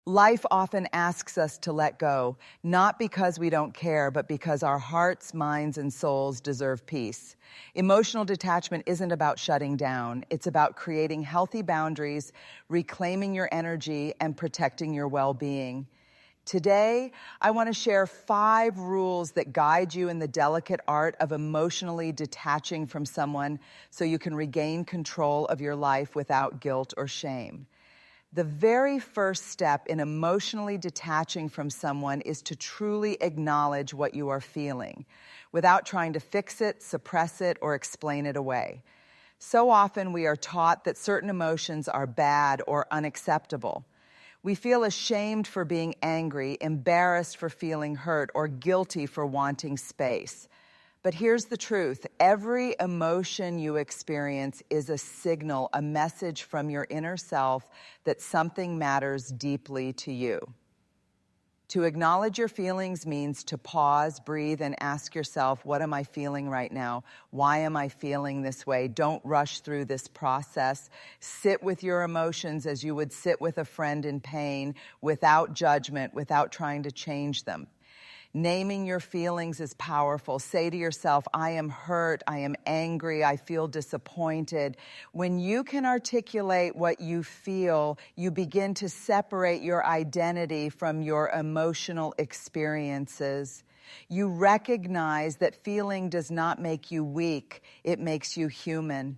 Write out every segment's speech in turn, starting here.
Life often asks us to let go, not because we don't care, but because our hearts, minds, and souls deserve peace. Emotional detachment isn't about shutting down. It's about creating healthy boundaries, reclaiming your energy, and protecting your well-being. Today, I want to share 5 rules that guide you in the delicate art of emotionally detaching from someone so you can regain control of your life without guilt or shame. The very first step in emotionally detaching from someone is to truly acknowledge what you are feeling, without trying to fix it, suppress it, or explain it away. So often we are taught that certain emotions are bad or unacceptable. We feel ashamed for being angry, embarrassed for feeling hurt, or guilty for wanting space. But here's the truth. Every emotion you experience is a signal, a message from your inner self that something matters deeply to you. To acknowledge your feelings means to pause, breathe, and ask yourself, what am I feeling right now? Why am I feeling this way? Don't rush through this process. Sit with your emotions as you would sit with a friend in pain, without judgment, without trying to change them. Naming your feelings is powerful. Say to yourself, I am hurt, I am angry, I feel disappointed. When you can articulate what you feel, you begin to separate your identity from your emotional experiences. You recognize that feeling does not make you weak, it makes you human.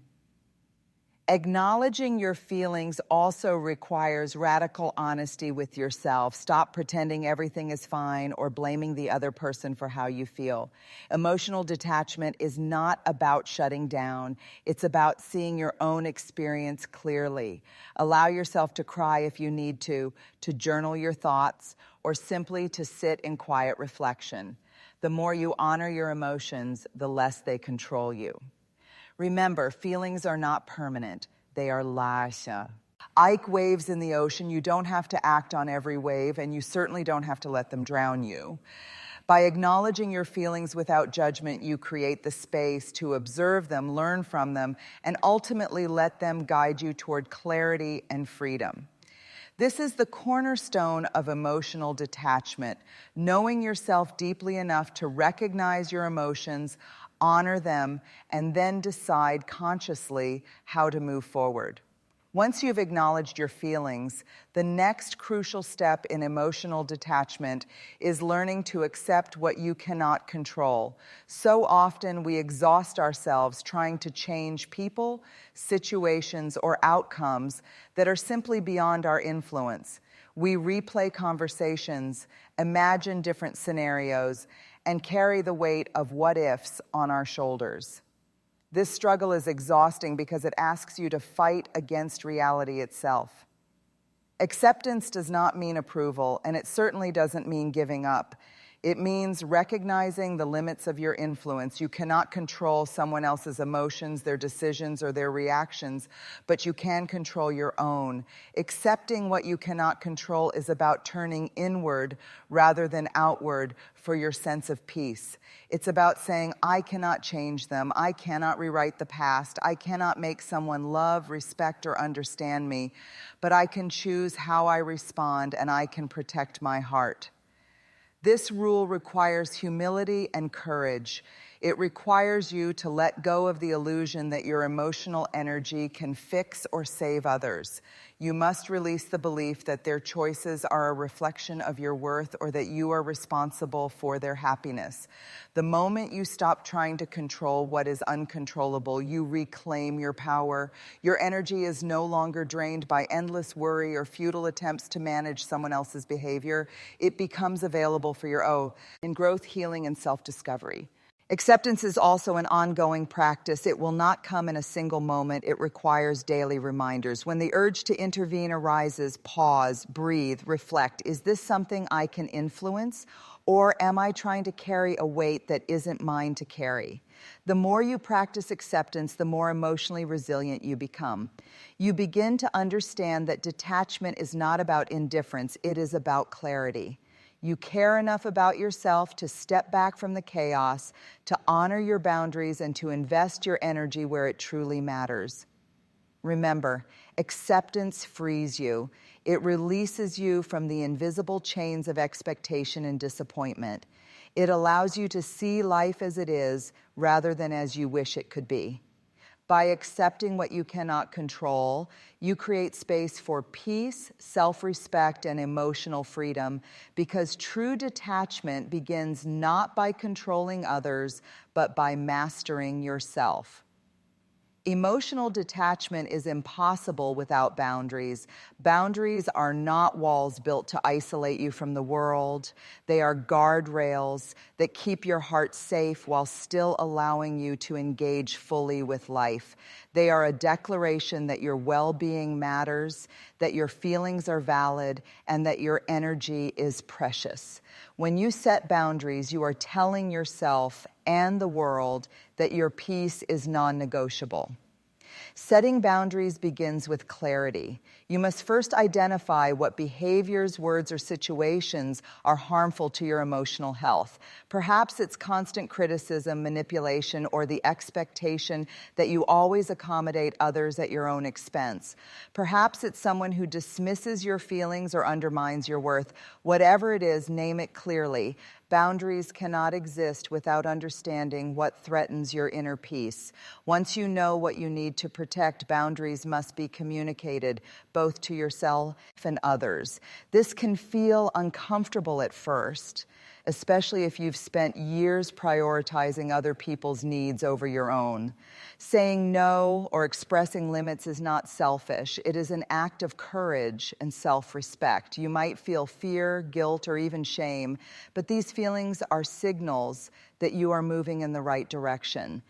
Acknowledging your feelings also requires radical honesty with yourself. Stop pretending everything is fine or blaming the other person for how you feel. Emotional detachment is not about shutting down. It's about seeing your own experience clearly. Allow yourself to cry if you need to journal your thoughts, or simply to sit in quiet reflection. The more you honor your emotions, the less they control you. Remember, feelings are not permanent. They are lasha. Like waves in the ocean, you don't have to act on every wave, and you certainly don't have to let them drown you. By acknowledging your feelings without judgment, you create the space to observe them, learn from them, and ultimately let them guide you toward clarity and freedom. This is the cornerstone of emotional detachment, knowing yourself deeply enough to recognize your emotions, honor them, and then decide consciously how to move forward. Once you've acknowledged your feelings, the next crucial step in emotional detachment is learning to accept what you cannot control. So often we exhaust ourselves trying to change people, situations, or outcomes that are simply beyond our influence. We replay conversations, imagine different scenarios, and carry the weight of what-ifs on our shoulders. This struggle is exhausting because it asks you to fight against reality itself. Acceptance does not mean approval, and it certainly doesn't mean giving up. It means recognizing the limits of your influence. You cannot control someone else's emotions, their decisions, or their reactions, but you can control your own. Accepting what you cannot control is about turning inward rather than outward for your sense of peace. It's about saying, I cannot change them. I cannot rewrite the past. I cannot make someone love, respect, or understand me, but I can choose how I respond, and I can protect my heart. This rule requires humility and courage. It requires you to let go of the illusion that your emotional energy can fix or save others. You must release the belief that their choices are a reflection of your worth or that you are responsible for their happiness. The moment you stop trying to control what is uncontrollable, you reclaim your power. Your energy is no longer drained by endless worry or futile attempts to manage someone else's behavior. It becomes available for your own in growth, healing, and self-discovery. Acceptance is also an ongoing practice. It will not come in a single moment. It requires daily reminders. When the urge to intervene arises, pause, breathe, reflect. Is this something I can influence? Or am I trying to carry a weight that isn't mine to carry? The more you practice acceptance, the more emotionally resilient you become. You begin to understand that detachment is not about indifference. It is about clarity. You care enough about yourself to step back from the chaos, to honor your boundaries, and to invest your energy where it truly matters. Remember, acceptance frees you. It releases you from the invisible chains of expectation and disappointment. It allows you to see life as it is rather than as you wish it could be. By accepting what you cannot control, you create space for peace, self-respect, and emotional freedom, because true detachment begins not by controlling others, but by mastering yourself. Emotional detachment is impossible without boundaries. Boundaries are not walls built to isolate you from the world. They are guardrails that keep your heart safe while still allowing you to engage fully with life. They are a declaration that your well-being matters, that your feelings are valid, and that your energy is precious. When you set boundaries, you are telling yourself and the world that your peace is non-negotiable. Setting boundaries begins with clarity. You must first identify what behaviors, words, or situations are harmful to your emotional health. Perhaps it's constant criticism, manipulation, or the expectation that you always accommodate others at your own expense. Perhaps it's someone who dismisses your feelings or undermines your worth. Whatever it is, name it clearly. Boundaries cannot exist without understanding what threatens your inner peace. Once you know what you need to protect, boundaries must be communicated, both to yourself and others. This can feel uncomfortable at first, especially if you've spent years prioritizing other people's needs over your own. Saying no or expressing limits is not selfish. It is an act of courage and self-respect. You might feel fear, guilt, or even shame, but these feelings are signals that you are moving in the right direction.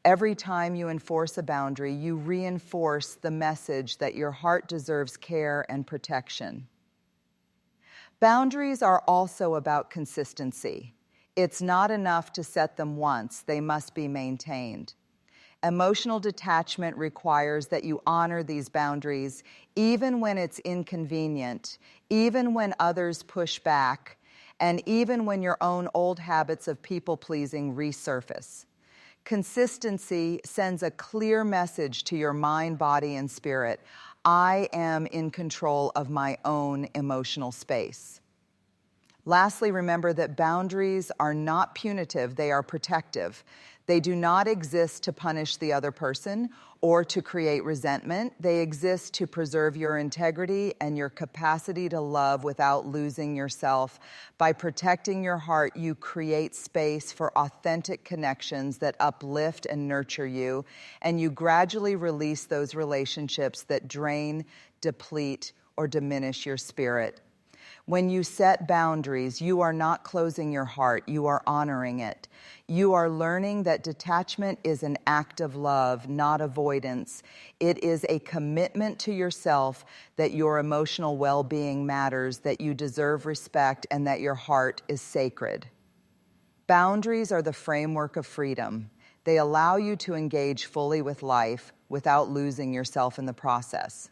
Every time you enforce a boundary, you reinforce the message that your heart deserves care and protection. Boundaries are also about consistency. It's not enough to set them once, they must be maintained. Emotional detachment requires that you honor these boundaries even when it's inconvenient, even when others push back, and even when your own old habits of people-pleasing resurface. Consistency sends a clear message to your mind, body, and spirit. I am in control of my own emotional space. Lastly, remember that boundaries are not punitive, they are protective. They do not exist to punish the other person or to create resentment. They exist to preserve your integrity and your capacity to love without losing yourself. By protecting your heart, you create space for authentic connections that uplift and nurture you, and you gradually release those relationships that drain, deplete, or diminish your spirit. When you set boundaries, you are not closing your heart, you are honoring it. You are learning that detachment is an act of love, not avoidance. It is a commitment to yourself that your emotional well-being matters, that you deserve respect, and that your heart is sacred. Boundaries are the framework of freedom. They allow you to engage fully with life without losing yourself in the process.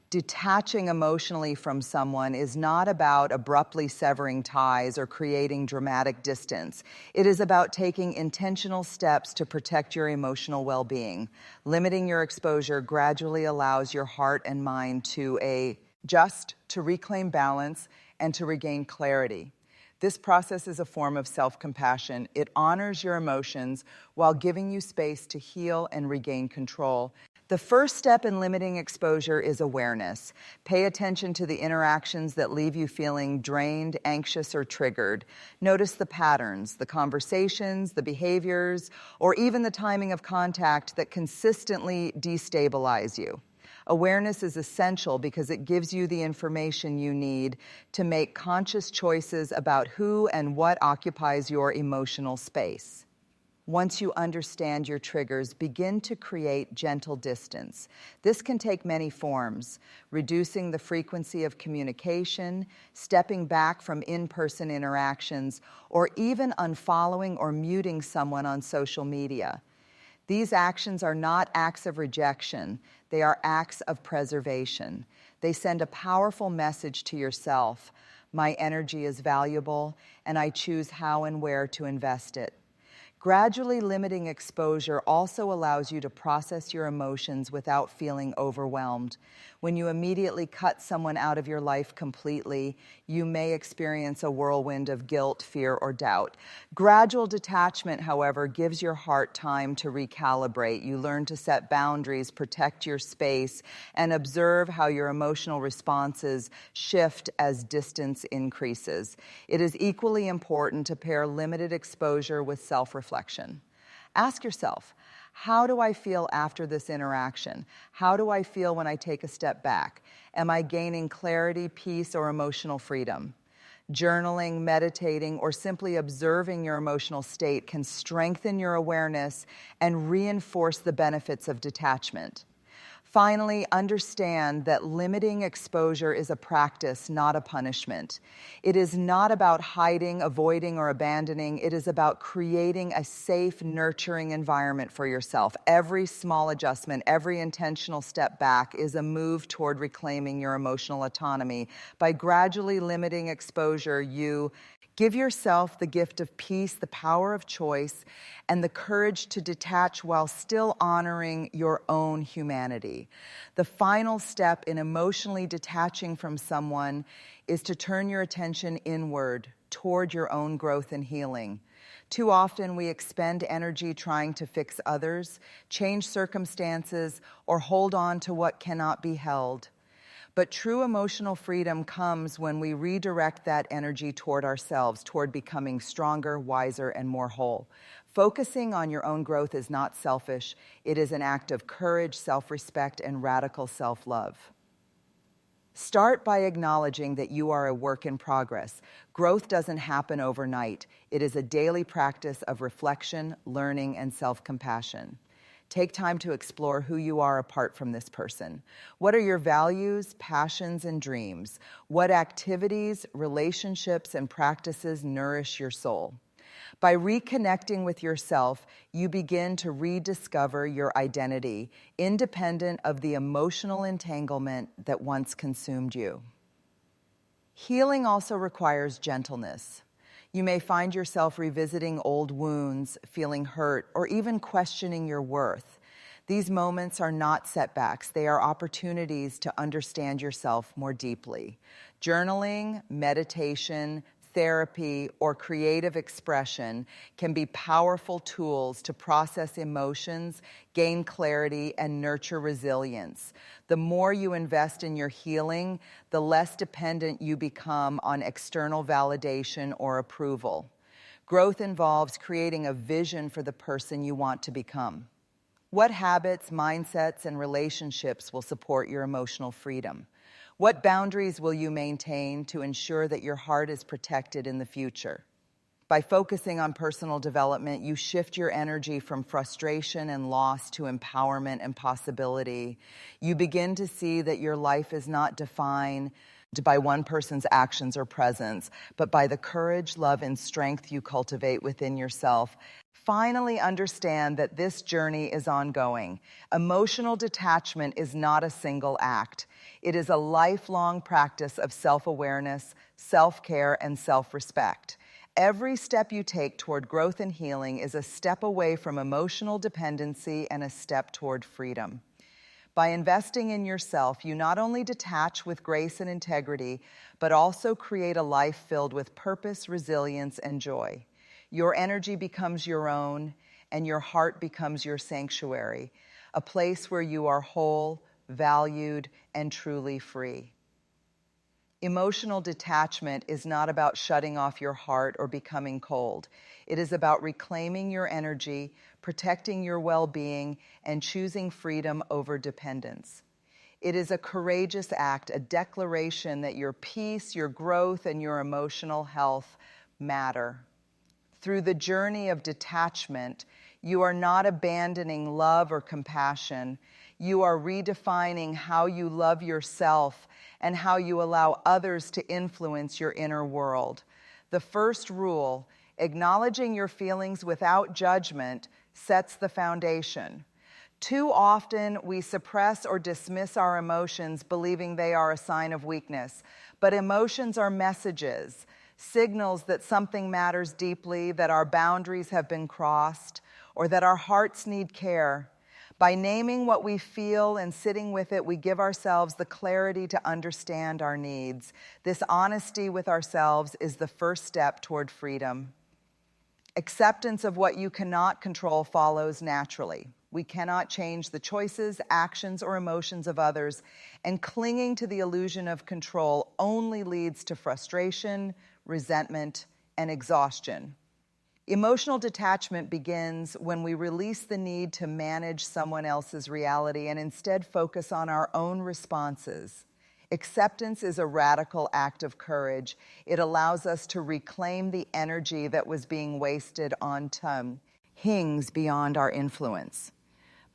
Detaching emotionally from someone is not about abruptly severing ties or creating dramatic distance. It is about taking intentional steps to protect your emotional well-being. Limiting your exposure gradually allows your heart and mind to adjust, to reclaim balance, and to regain clarity. This process is a form of self-compassion. It honors your emotions while giving you space to heal and regain control. The first step in limiting exposure is awareness. Pay attention to the interactions that leave you feeling drained, anxious, or triggered. Notice the patterns, the conversations, the behaviors, or even the timing of contact that consistently destabilize you. Awareness is essential because it gives you the information you need to make conscious choices about who and what occupies your emotional space. Once you understand your triggers, begin to create gentle distance. This can take many forms: reducing the frequency of communication, stepping back from in-person interactions, or even unfollowing or muting someone on social media. These actions are not acts of rejection, they are acts of preservation. They send a powerful message to yourself: my energy is valuable, and I choose how and where to invest it. Gradually limiting exposure also allows you to process your emotions without feeling overwhelmed. When you immediately cut someone out of your life completely, you may experience a whirlwind of guilt, fear, or doubt. Gradual detachment, however, gives your heart time to recalibrate. You learn to set boundaries, protect your space, and observe how your emotional responses shift as distance increases. It is equally important to pair limited exposure with self-reflection. Ask yourself, how do I feel after this interaction? How do I feel when I take a step back? Am I gaining clarity, peace, or emotional freedom? Journaling, meditating, or simply observing your emotional state can strengthen your awareness and reinforce the benefits of detachment. Finally, understand that limiting exposure is a practice, not a punishment. It is not about hiding, avoiding, or abandoning. It is about creating a safe, nurturing environment for yourself. Every small adjustment, every intentional step back is a move toward reclaiming your emotional autonomy. By gradually limiting exposure, you give yourself the gift of peace, the power of choice, and the courage to detach while still honoring your own humanity. The final step in emotionally detaching from someone is to turn your attention inward toward your own growth and healing. Too often we expend energy trying to fix others, change circumstances, or hold on to what cannot be held. But true emotional freedom comes when we redirect that energy toward ourselves, toward becoming stronger, wiser, and more whole. Focusing on your own growth is not selfish. It is an act of courage, self-respect, and radical self-love. Start by acknowledging that you are a work in progress. Growth doesn't happen overnight. It is a daily practice of reflection, learning, and self-compassion. Take time to explore who you are apart from this person. What are your values, passions, and dreams? What activities, relationships, and practices nourish your soul? By reconnecting with yourself, you begin to rediscover your identity, independent of the emotional entanglement that once consumed you. Healing also requires gentleness. You may find yourself revisiting old wounds, feeling hurt, or even questioning your worth. These moments are not setbacks. They are opportunities to understand yourself more deeply. Journaling, meditation, therapy, or creative expression can be powerful tools to process emotions, gain clarity, and nurture resilience. The more you invest in your healing, the less dependent you become on external validation or approval. Growth involves creating a vision for the person you want to become. What habits, mindsets, and relationships will support your emotional freedom? What boundaries will you maintain to ensure that your heart is protected in the future? By focusing on personal development, you shift your energy from frustration and loss to empowerment and possibility. You begin to see that your life is not defined by one person's actions or presence, but by the courage, love, and strength you cultivate within yourself. Finally, understand that this journey is ongoing. Emotional detachment is not a single act. It is a lifelong practice of self-awareness, self-care, and self-respect. Every step you take toward growth and healing is a step away from emotional dependency and a step toward freedom. By investing in yourself, you not only detach with grace and integrity, but also create a life filled with purpose, resilience, and joy. Your energy becomes your own, and your heart becomes your sanctuary, a place where you are whole, valued, and truly free. Emotional detachment is not about shutting off your heart or becoming cold. It is about reclaiming your energy, protecting your well-being, and choosing freedom over dependence. It is a courageous act, a declaration that your peace, your growth, and your emotional health matter. Through the journey of detachment, you are not abandoning love or compassion. You are redefining how you love yourself and how you allow others to influence your inner world. The first rule, acknowledging your feelings without judgment, sets the foundation. Too often, we suppress or dismiss our emotions, believing they are a sign of weakness. But emotions are messages, signals that something matters deeply, that our boundaries have been crossed, or that our hearts need care. By naming what we feel and sitting with it, we give ourselves the clarity to understand our needs. This honesty with ourselves is the first step toward freedom. Acceptance of what you cannot control follows naturally. We cannot change the choices, actions, or emotions of others, and clinging to the illusion of control only leads to frustration, resentment, and exhaustion. Emotional detachment begins when we release the need to manage someone else's reality and instead focus on our own responses. Acceptance is a radical act of courage. It allows us to reclaim the energy that was being wasted on things beyond our influence.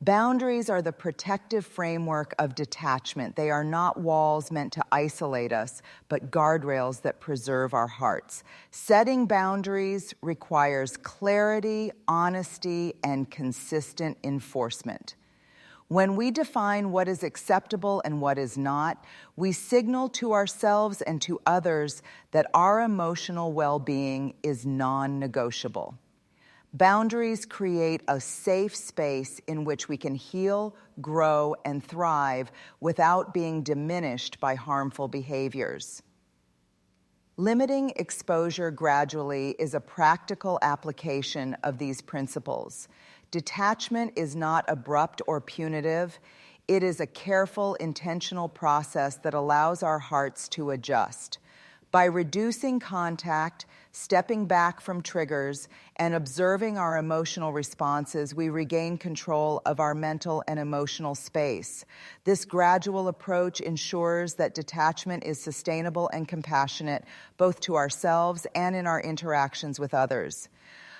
Boundaries are the protective framework of detachment. They are not walls meant to isolate us, but guardrails that preserve our hearts. Setting boundaries requires clarity, honesty, and consistent enforcement. When we define what is acceptable and what is not, we signal to ourselves and to others that our emotional well-being is non-negotiable. Boundaries create a safe space in which we can heal, grow, and thrive without being diminished by harmful behaviors. Limiting exposure gradually is a practical application of these principles. Detachment is not abrupt or punitive. It is a careful, intentional process that allows our hearts to adjust. By reducing contact, stepping back from triggers, and observing our emotional responses, we regain control of our mental and emotional space. This gradual approach ensures that detachment is sustainable and compassionate, both to ourselves and in our interactions with others.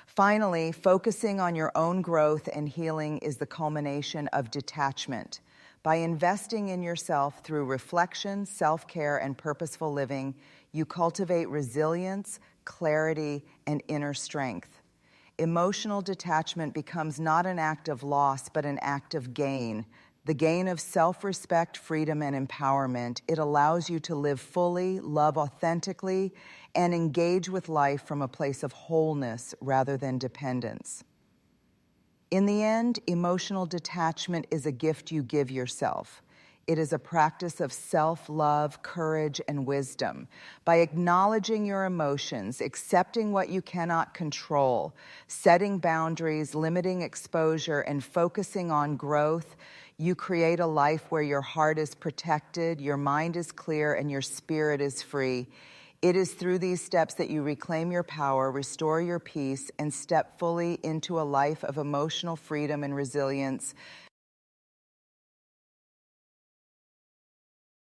Finally, focusing on your own growth and healing is the culmination of detachment. By investing in yourself through reflection, self-care, and purposeful living, you cultivate resilience, clarity, and inner strength. Emotional detachment becomes not an act of loss, but an act of gain. The gain of self-respect, freedom, and empowerment. It allows you to live fully, love authentically, and engage with life from a place of wholeness rather than dependence. In the end, emotional detachment is a gift you give yourself. It is a practice of self-love, courage, and wisdom. By acknowledging your emotions, accepting what you cannot control, setting boundaries, limiting exposure, and focusing on growth, you create a life where your heart is protected, your mind is clear, and your spirit is free. It is through these steps that you reclaim your power, restore your peace, and step fully into a life of emotional freedom and resilience.